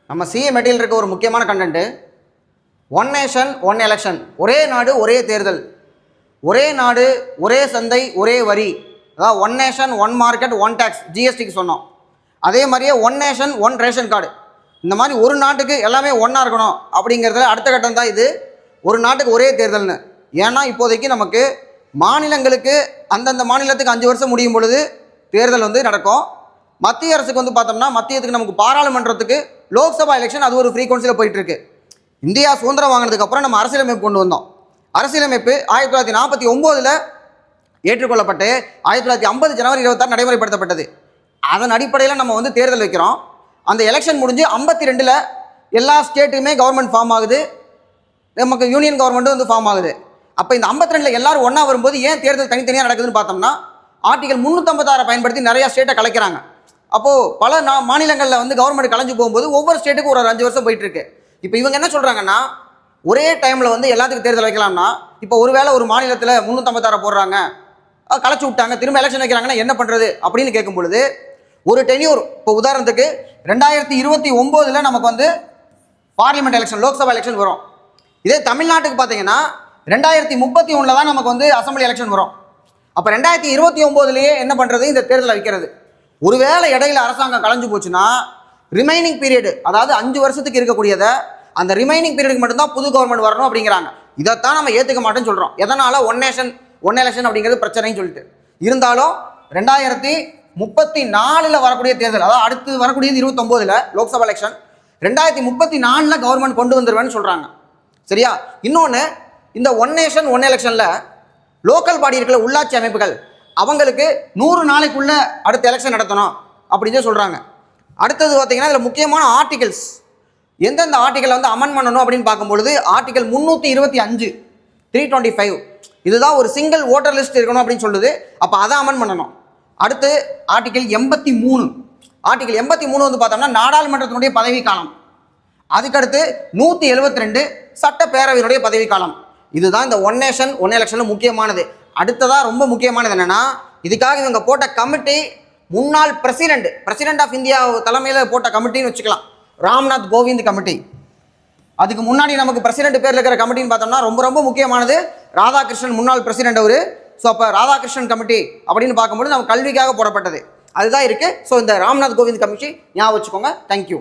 நம்ம CA material இருக்க ஒரு முக்கியமான content one nation one election, ஒரே நாடு ஒரே தேர்தல், ஒரே நாடு ஒரே சந்தை ஒரே வரி, அதாவது one nation one market one tax ஜிஎஸ்டிக்கு சொன்னோம். அதே மாதிரியே one nation one ration card, இந்த மாதிரி ஒரு நாட்டுக்கு எல்லாமே ஒன்றா இருக்கணும் அப்படிங்கிறதுல அடுத்த கட்டம் தான் இது ஒரு நாட்டுக்கு ஒரே தேர்தல்னு. ஏன்னா இப்போதைக்கு நமக்கு மாநிலங்களுக்கு அந்தந்த மாநிலத்துக்கு 5 வருஷம் முடியும் பொழுது தேர்தல் நடக்கும். மத்திய அரசுக்கு பார்த்தோம்னா மத்தியத்துக்கு நமக்கு பாராளுமன்றத்துக்கு லோக்சபா எலெக்ஷன் அது ஒரு ஃப்ரீக்வன்சியில் போயிட்டுருக்கு. இந்தியா சுதந்திரம் வாங்கினதுக்கு அப்புறம் நம்ம அரசியலமைப்பு கொண்டு வந்தோம். அரசியலமைப்பு 1949 ஏற்றுக்கொள்ளப்பட்டு 1950 ஜனவரி 26 நடைமுறைப்படுத்தப்பட்டது. அதன் அடிப்படையில் நம்ம தேர்தல் வைக்கிறோம். அந்த எலெக்ஷன் முடிஞ்சு 52 எல்லா ஸ்டேட்டுமே கவர்மெண்ட் ஃபார்ம் ஆகுது, நமக்கு யூனியன் கவர்மெண்ட்டும் ஃபார்ம் ஆகுது. அப்போ இந்த 52 எல்லாரும் ஒன்றா வரும்போது ஏன் தேர்தல் தனித்தனியாக நடக்குதுன்னு பார்த்தோம்னா ஆர்டிகல் 356 பயன்படுத்தி நிறையா ஸ்டேட்டை கலைக்கிறாங்க. அப்போது பல மாநிலங்களில் கவர்மெண்ட் கலைஞ்சு போகும்போது ஒவ்வொரு ஸ்டேட்டுக்கும் ஒரு 5 வருஷம் போயிட்டுருக்கு. இப்போ இவங்க என்ன சொல்கிறாங்கன்னா ஒரே டைமில் எல்லாத்துக்கும் தேர்தல் வைக்கலாம்னா, இப்போ ஒருவேளை ஒரு மாநிலத்தில் 356 போடுறாங்க, கலைச்சி விட்டாங்க, திரும்ப எலெக்ஷன் வைக்கிறாங்கன்னா என்ன பண்ணுறது அப்படின்னு கேட்கும் பொழுது ஒரு டென்யூர், இப்போ உதாரணத்துக்கு 2029 நமக்கு பார்லிமெண்ட் எலெக்ஷன் லோக்சபா எலெக்ஷன் வரும். இதே தமிழ்நாட்டுக்கு பார்த்தீங்கன்னா 2031 தான் நமக்கு அசம்பிளி எலெக்ஷன் வரும். அப்போ 2029 என்ன பண்ணுறது, இந்த தேர்தலை வைக்கிறது. ஒருவேளை இடையில அரசாங்கம் கலைஞ்சு போச்சுன்னா ரிமைனிங் பீரியடு, அதாவது 5 வருஷத்துக்கு இருக்கக்கூடியதை அந்த ரிமைனிங் பீரியடுக்கு மட்டும்தான் புது கவர்மெண்ட் வரணும் அப்படிங்கிறாங்க. இதைத்தான் நம்ம ஏற்றுக்க மாட்டேன்னு சொல்கிறோம். எதனால் ஒன் நேஷன் ஒன் எலெக்ஷன் அப்படிங்கிறது பிரச்சனைன்னு சொல்லிட்டு இருந்தாலும் 2034 வரக்கூடிய தேர்தல், அதாவது அடுத்து வரக்கூடியது 29 லோக்சபா எலெக்ஷன், 2034 கவர்மெண்ட் கொண்டு வந்துருவேன்னு சொல்கிறாங்க. சரியா? இன்னொன்று, இந்த ஒன் நேஷன் ஒன் எலெக்ஷனில் லோக்கல் பாடி இருக்கிற உள்ளாட்சி அமைப்புகள் அவங்களுக்கு 100 நாளைக்குள்ள அடுத்த எலெக்ஷன் நடத்தணும் அப்படின்னு சொல்கிறாங்க. அடுத்தது பார்த்தீங்கன்னா இதில் முக்கியமான ஆர்டிகல்ஸ், எந்தெந்த ஆர்டிக்கலை அமெண்ட் பண்ணணும் அப்படின்னு பார்க்கும்பொழுது ஆர்டிகல் 325 325 இதுதான் ஒரு சிங்கிள் ஓட்டர் லிஸ்ட் இருக்கணும் அப்படின்னு சொல்லுது. அப்போ அதை அமெண்ட் பண்ணணும். அடுத்து ஆர்டிகல் 83 ஆர்டிகல் 83 பார்த்தோம்னா நாடாளுமன்றத்தினுடைய பதவி காலம். அதுக்கடுத்து 172 சட்டப்பேரவையினுடைய பதவி காலம். இதுதான் இந்த ஒன் நேஷன் ஒன் எலெக்ஷனில் முக்கியமானது. அடுத்ததாக ரொம்ப முக்கியமானது என்னென்னா, இதுக்காக இவங்க போட்ட கமிட்டி முன்னாள் பிரசிடென்ட் ஆஃப் இந்தியா தலைமையில் போட்ட கமிட்டின்னு வச்சுக்கலாம், ராம்நாத் கோவிந்த் கமிட்டி. அதுக்கு முன்னாடி நமக்கு பிரசிடென்ட் பேரில் இருக்கிற கமிட்டின்னு பார்த்தோம்னா ரொம்ப ரொம்ப முக்கியமானது ராதாகிருஷ்ணன், முன்னாள் பிரசிடென்ட் அவர். ஸோ அப்போ ராதாகிருஷ்ணன் கமிட்டி அப்படின்னு பார்க்கும்போது நம்ம கல்விக்காக போடப்பட்டது அதுதான் இருக்குது. ஸோ இந்த ராம்நாத் கோவிந்த் கமிட்டி ஞாபகம் வச்சுக்கோங்க. தேங்க்யூ.